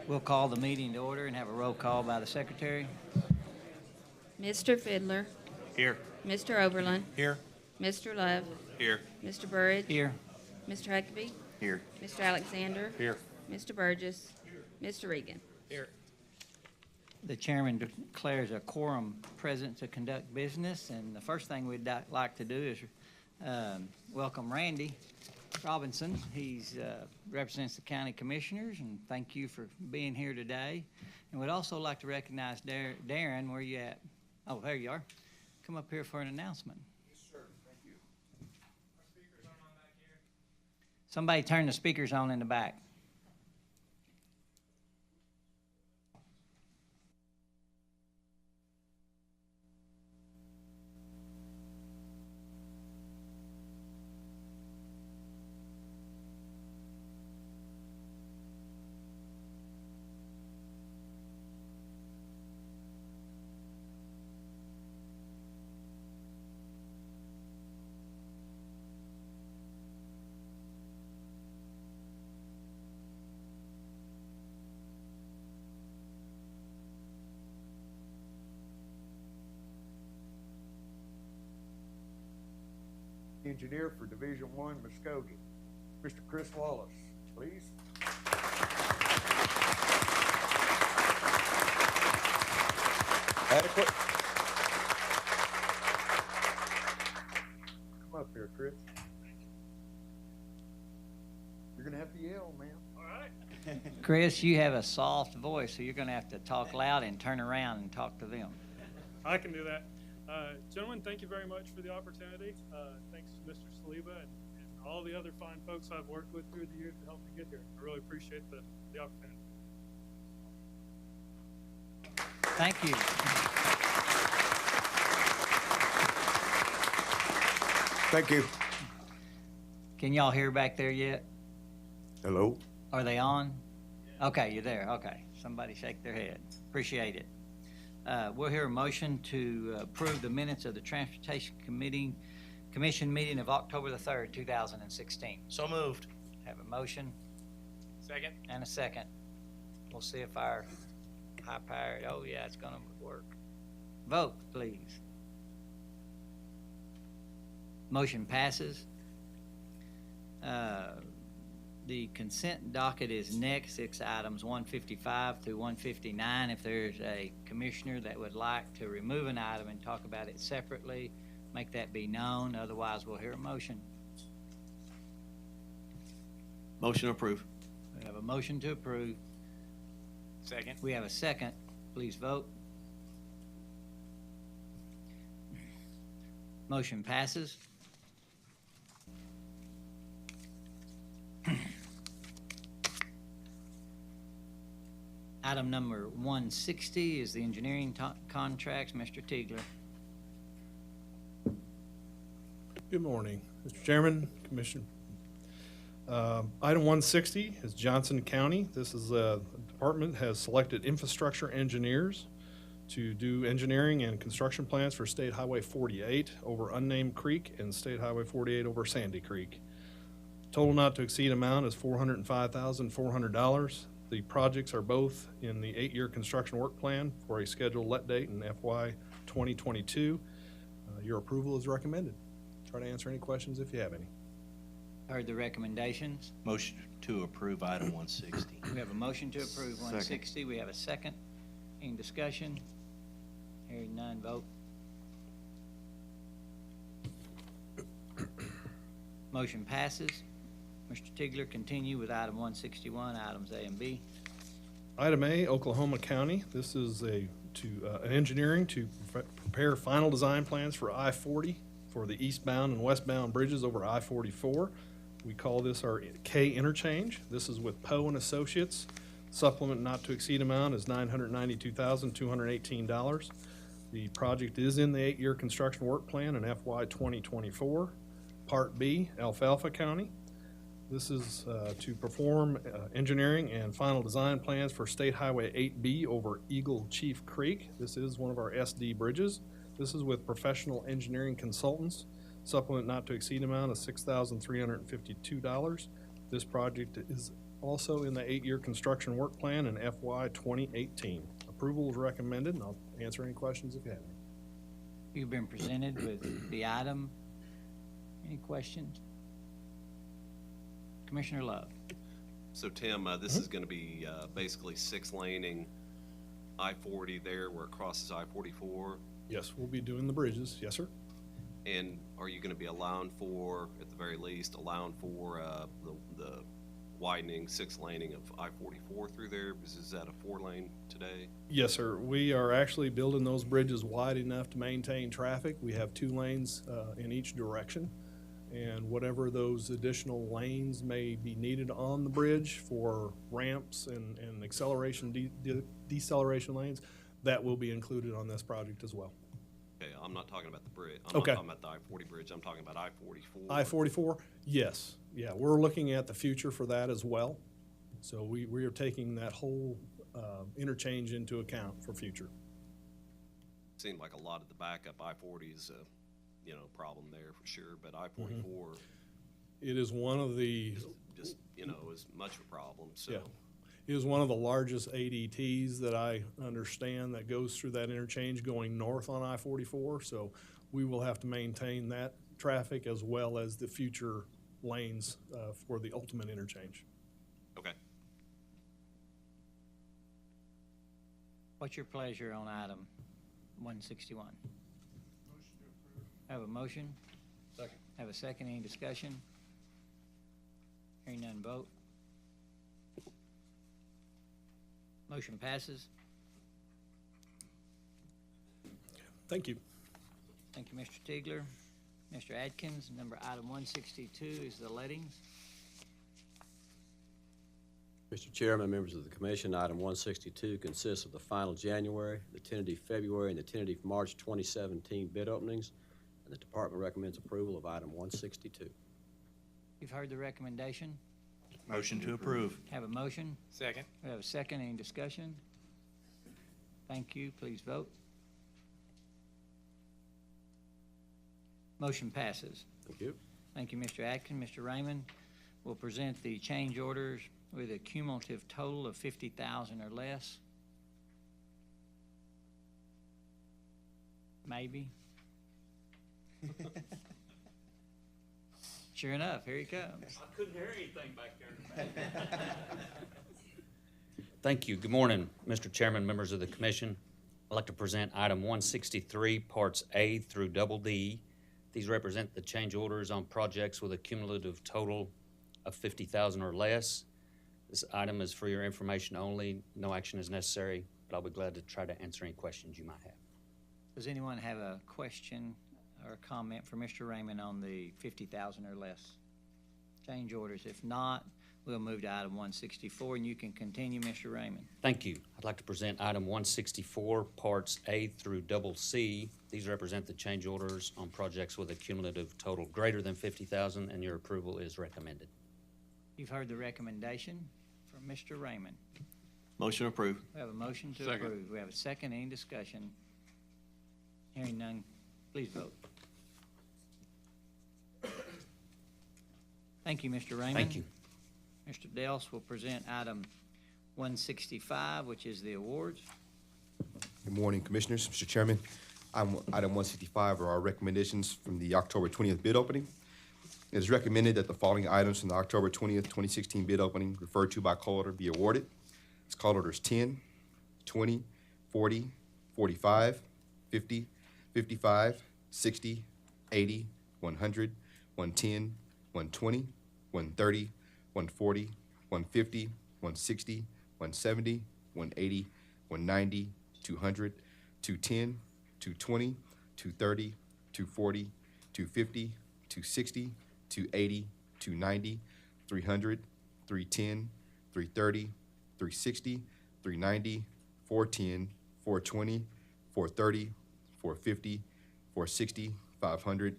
We'll call the meeting to order and have a roll call by the secretary. Mr. Fiddler. Here. Mr. Oberlin. Here. Mr. Love. Here. Mr. Burridge. Here. Mr. Huckabee. Here. Mr. Alexander. Here. Mr. Burgess. Mr. Regan. Here. The chairman declares a quorum present to conduct business, and the first thing we'd like to do is welcome Randy Robinson. He's represents the county commissioners, and thank you for being here today. And we'd also like to recognize Darren. Where you at? Oh, there you are. Come up here for an announcement. Yes, sir. Thank you. Our speakers on back here. Somebody turn the speakers on in the back. Engineer for Division 1 Muskogee, Mr. Chris Wallace, please. Adequate. Come up here, Chris. You're gonna have to yell, man. All right. Chris, you have a soft voice, so you're going to have to talk loud and turn around and talk to them. I can do that. Gentlemen, thank you very much for the opportunity. Thanks to Mr. Saliba and all the other fine folks I've worked with through the years to help me get here. I really appreciate the opportunity. Thank you. Thank you. Can y'all hear back there yet? Hello. Are they on? Okay, you're there. Okay. Somebody shake their head. Appreciate it. We'll hear a motion to approve the minutes of the Transportation Commission meeting of October the 3rd, 2016. So moved. Have a motion Second. and a second. We'll see if our high-powered, oh yeah, it's gonna work. Vote, please. Motion passes. The consent docket is next, 6 items, 155 through 159. If there's a commissioner that would like to remove an item and talk about it separately, make that be known. Otherwise, we'll hear a motion. Motion to approve. We have a motion to approve. Second. We have a second. Please vote. Motion passes. Item number 160 is the engineering contracts. Mr. Tiegler. Good morning, Mr. Chairman, Commissioner. Item 160 is Johnson County. This is the department has selected infrastructure engineers to do engineering and construction plans for State Highway 48 over Unnamed Creek and State Highway 48 over Sandy Creek. Total not to exceed amount is $405,400. The projects are both in the 8-year construction work plan for a scheduled let date in FY 2022. Your approval is recommended. Try to answer any questions if you have any. Heard the recommendations. Motion to approve item 160. We have a motion to approve 160. We have a second. Any discussion? Hearing none, vote. Motion passes. Mr. Tiegler, continue with item 161, items A and B. Item A, Oklahoma County. This is an engineering to prepare final design plans for I-40 for the eastbound and westbound bridges over I-44. We call this our K interchange. This is with Poe and Associates. Supplement not to exceed amount is $992,218. The project is in the 8-year construction work plan in FY 2024. Part B, Alfalfa County. This is to perform engineering and final design plans for State Highway 8B over Eagle Chief Creek. This is one of our SD bridges. This is with professional engineering consultants. Supplement not to exceed amount of $6,352. This project is also in the 8-year construction work plan in FY 2018. Approval is recommended, and I'll answer any questions if you have any. You've been presented with the item. Any questions? Commissioner Love. So Tim, this is gonna be, basically 6-laning I-40 there where it crosses I-44. Yes, we'll be doing the bridges. Yes, sir. And are you gonna be allowing for, at the very least, allowing for, the widening, 6-laning of I-44 through there? Because is that a 4-lane today? Yes, sir. We are actually building those bridges wide enough to maintain traffic. We have 2 lanes in each direction. And whatever those additional lanes may be needed on the bridge for ramps and acceleration, deceleration lanes, that will be included on this project as well. Okay, I'm not talking about the bridge. I'm Okay. not talking about the I-40 bridge. I'm talking about I-44. I-44, yes. Yeah, we're looking at the future for that as well. So we are taking that whole interchange into account for future. Seemed like a lot of the backup I-40 is a, problem there for sure, but I-44 It is one of the, just, is much of a problem, so. yeah, it is one of the largest ADTs that I understand that goes through that interchange going north on I-44. So we will have to maintain that traffic as well as the future lanes for the ultimate interchange. Okay. What's your pleasure on item 161? Have a motion? Second. Have a second, any discussion? Hearing none, vote. Motion passes. Thank you. Thank you, Mr. Tigler. Mr. Atkins, item 162 is the lettings. Mr. Chairman, members of the commission, item 162 consists of the final January, the tentative February, and the tentative March 2017 bid openings, and the department recommends approval of item 162. You've heard the recommendation. Motion to approve. Have a motion. Second. We have a second, any discussion? Thank you, please vote. Motion passes. Thank you. Thank you, Mr. Atkins. Mr. Raymond will present the change orders with a cumulative total of 50,000 or less. Maybe. Sure enough, here he comes. I couldn't hear anything back there. Thank you. Good morning, Mr. Chairman, members of the commission. I'd like to present item 163, parts A through D. These represent the change orders on projects with a cumulative total of 50,000 or less. This item is for your information only. No action is necessary, but I'll be glad to try to answer any questions you might have. Does anyone have a question or comment for Mr. Raymond on the 50,000 or less change orders? If not, we'll move to item 164, and you can continue, Mr. Raymond. Thank you. I'd like to present item 164, parts A through C. These represent the change orders on projects with a cumulative total greater than 50,000, and your approval is recommended. You've heard the recommendation from Mr. Raymond. Motion approved. We have a motion to Second. approve. We have a second, any discussion? Hearing none, please vote. Thank you, Mr. Raymond. Thank you. Mr. Dels will present item 165, which is the awards. Good morning, Commissioners. Mr. Chairman, item 165 are our recommendations from the October 20th bid opening. It is recommended that the following items from the October 20th, 2016 bid opening referred to by call order be awarded. It's call orders 10, 20, 40, 45, 50, 55, 60, 80, 100, 110, 120, 130, 140, 150, 160, 170, 180, 190, 200, 210, 220, 230, 240, 250, 260, 280, 290, 300, 310, 330, 360, 390, 410, 420, 430, 450, 460, 500,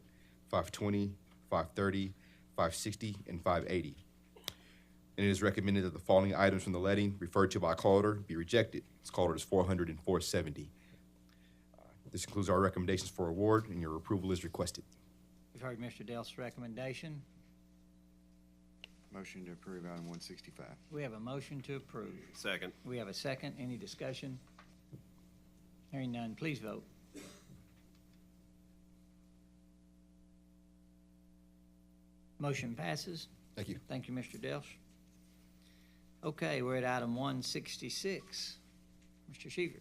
520, 530, 560, and 580. And it is recommended that the following items from the letting referred to by call order be rejected. It's call orders 400 and 470. This concludes our recommendations for award, and your approval is requested. You've heard Mr. Dels' recommendation. Motion to approve item 165. We have a motion to approve. Second. We have a second. Any discussion? Hearing none, please vote. Motion passes. Thank you. Thank you, Mr. Delsh. Okay, we're at item 166. Mr. Sheever.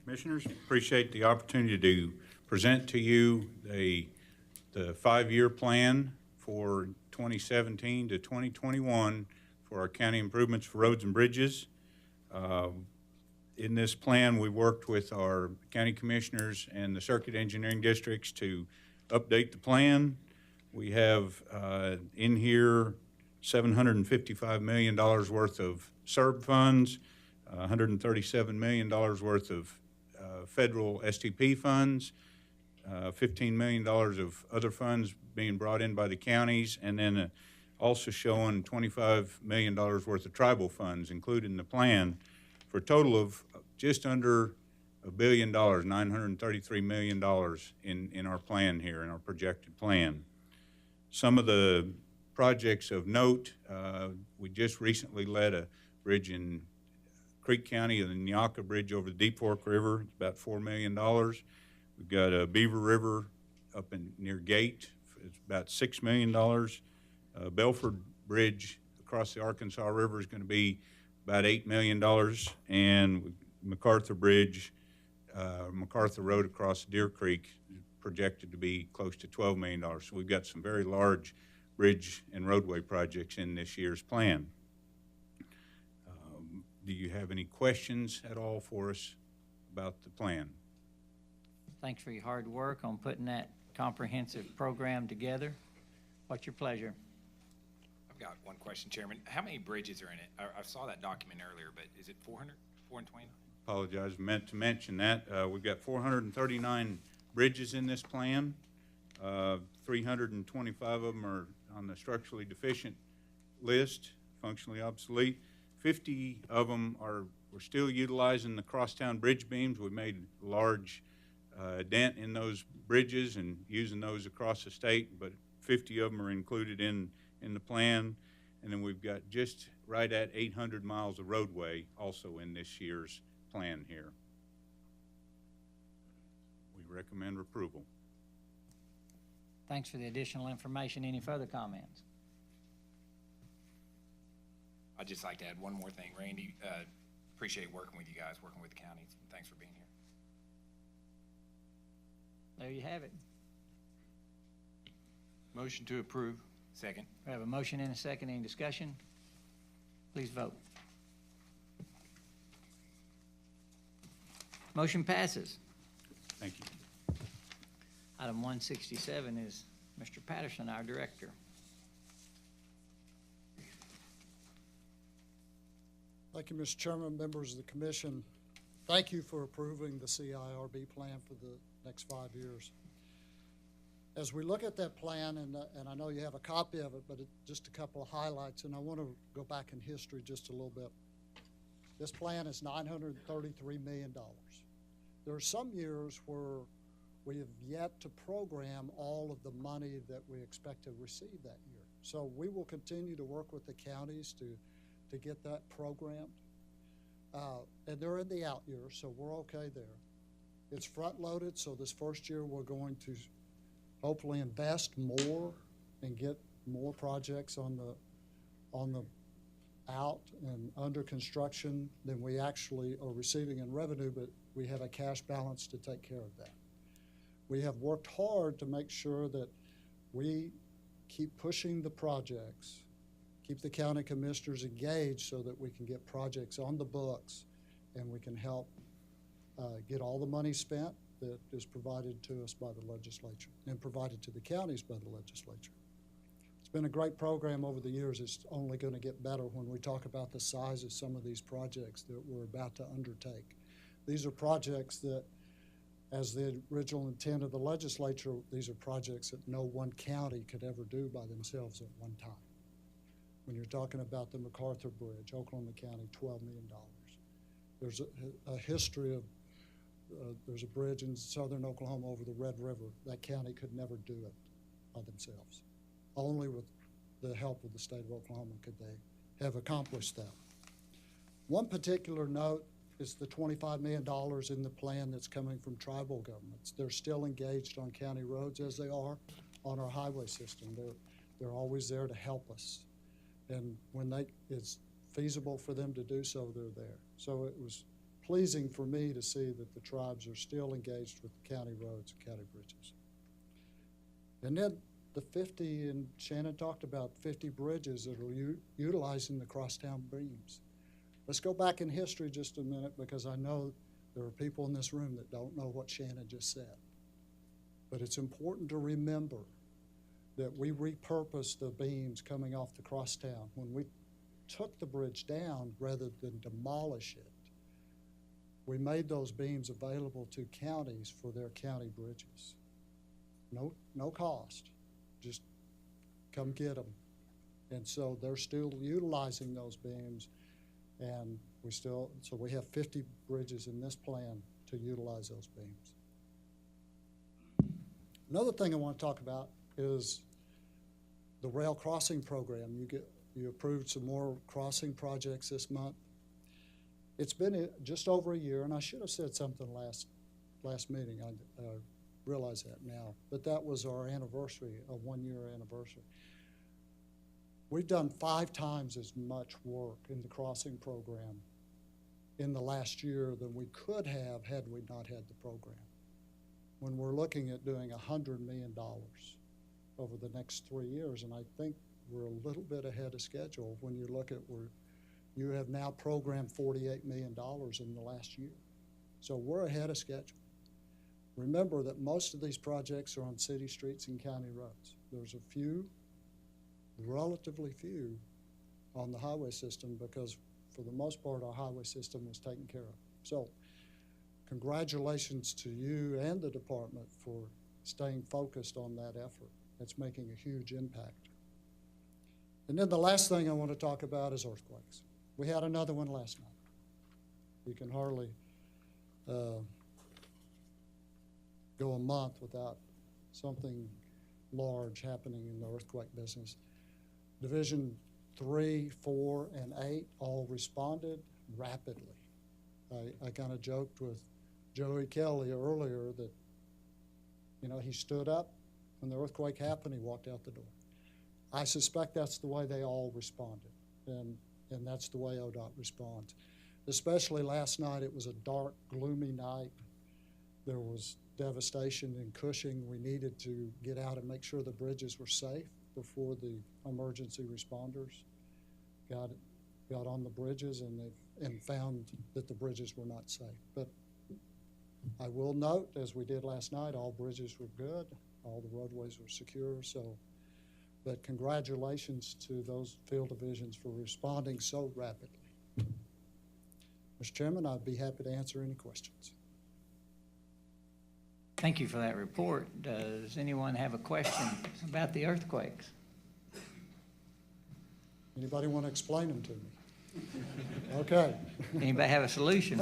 Commissioners, appreciate the opportunity to present to you the 5-year plan for 2017 to 2021 for our county improvements for roads and bridges. In this plan, we worked with our county commissioners and the circuit engineering districts to update the plan. We have in here $755 million worth of SERB funds, $137 million worth of federal STP funds, $15 million of other funds being brought in by the counties, and then also showing $25 million worth of tribal funds included in the plan for a total of just under $1 billion, $933 million in our plan here, in our projected plan. Some of the projects of note, we just recently led a bridge in Creek County, the Nyaka Bridge over the Deep Fork River. It's about $4 million. We've got a Beaver River up in near Gate. It's about $6 million. Belford Bridge across the Arkansas River is going to be about $8 million. And MacArthur Bridge, MacArthur Road across Deer Creek is projected to be close to $12 million. So we've got some very large bridge and roadway projects in this year's plan. Do you have any questions at all for us about the plan? Thanks for your hard work on putting that comprehensive program together. What's your pleasure? I've got one question, Chairman. How many bridges are in it? I saw that document earlier, but is it 400, 429? Apologize, meant to mention that. We've got 439 bridges in this plan. 325 of them are on the structurally deficient list, functionally obsolete. 50 of them we're still utilizing the crosstown bridge beams. We made a large dent in those bridges and using those across the state, but 50 of them are included in the plan. And then we've got just right at 800 miles of roadway also in this year's plan here. We recommend approval. Thanks for the additional information. Any further comments? I'd just like to add one more thing. Randy, appreciate working with you guys, working with the counties. Thanks for being here. There you have it. Motion to approve. Second. We have a motion and a second. Any discussion? Please vote. Motion passes. Thank you. Item 167 is Mr. Patterson, our director. Thank you, Mr. Chairman, members of the commission. Thank you for approving the CIRB plan for the next 5 years. As we look at that plan, and I know you have a copy of it, but just a couple of highlights, and I want to go back in history just a little bit. This plan is $933 million. There are some years where we have yet to program all of the money that we expect to receive that year. So we will continue to work with the counties to get that programmed. And they're in the out years, so we're okay there. It's front-loaded, so this first year we're going to hopefully invest more and get more projects on the out and under construction than we actually are receiving in revenue, but we have a cash balance to take care of that. We have worked hard to make sure that we keep pushing the projects, keep the county commissioners engaged so that we can get projects on the books and we can help get all the money spent that is provided to us by the legislature and provided to the counties by the legislature. It's been a great program over the years. It's only going to get better when we talk about the size of some of these projects that we're about to undertake. These are projects that, as the original intent of the legislature, these are projects that no one county could ever do by themselves at one time. When you're talking about the MacArthur Bridge, Oklahoma County, $12 million. There's a history there's a bridge in southern Oklahoma over the Red River. That county could never do it by themselves. Only with the help of the state of Oklahoma could they have accomplished that. One particular note is the $25 million in the plan that's coming from tribal governments. They're still engaged on county roads as they are on our highway system. They're always there to help us. And when it's feasible for them to do so, they're there. So it was pleasing for me to see that the tribes are still engaged with the county roads and county bridges. And then the 50, and Shannon talked about 50 bridges that are utilizing the crosstown beams. Let's go back in history just a minute, because I know there are people in this room that don't know what Shannon just said. But it's important to remember that we repurposed the beams coming off the crosstown. When we took the bridge down rather than demolish it, we made those beams available to counties for their county bridges. No cost, just come get them. And so they're still utilizing those beams, and so we have 50 bridges in this plan to utilize those beams. Another thing I want to talk about is the rail crossing program. You approved some more crossing projects this month. It's been just over a year, and I should have said something last meeting. I realize that now, but that was our anniversary, a one-year anniversary. We've done 5 times as much work in the crossing program in the last year than we could have had we not had the program. When we're looking at doing $100 million over the next 3 years, and I think we're a little bit ahead of schedule when you look at where you have now programmed $48 million in the last year. So we're ahead of schedule. Remember that most of these projects are on city streets and county roads. There's a few, relatively few, on the highway system, because for the most part our highway system was taken care of. So congratulations to you and the department for staying focused on that effort. It's making a huge impact. And then the last thing I want to talk about is earthquakes. We had another one last night. You can hardly go a month without something large happening in the earthquake business. Division 3, 4, and 8 all responded rapidly. I kind of joked with Joey Kelly earlier that, he stood up when the earthquake happened, he walked out the door. I suspect that's the way they all responded, and that's the way ODOT responds. Especially last night, it was a dark, gloomy night. There was devastation in Cushing. We needed to get out and make sure the bridges were safe before the emergency responders got on the bridges and found that the bridges were not safe. But I will note, as we did last night, all bridges were good, all the roadways were secure. But congratulations to those field divisions for responding so rapidly. Mr. Chairman, I'd be happy to answer any questions. Thank you for that report. Does anyone have a question about the earthquakes? Anybody want to explain them to me? Okay. Anybody have a solution?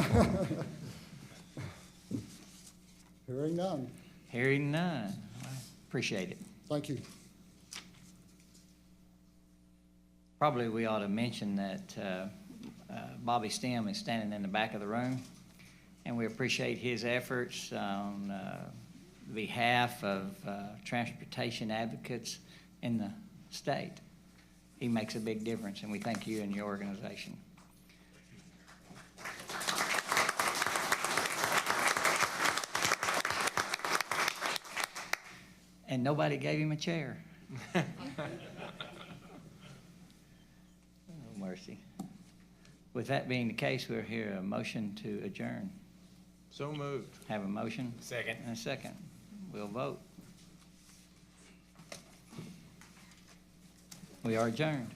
Hearing none. Hearing none. I appreciate it. Thank you. Probably we ought to mention that Bobby Stem is standing in the back of the room, and we appreciate his efforts on behalf of transportation advocates in the state. He makes a big difference, and we thank you and your organization. And nobody gave him a chair. Oh, mercy. With that being the case, we'll hear a motion to adjourn. So moved. Have a motion? Second. And a second. We'll vote. We are adjourned.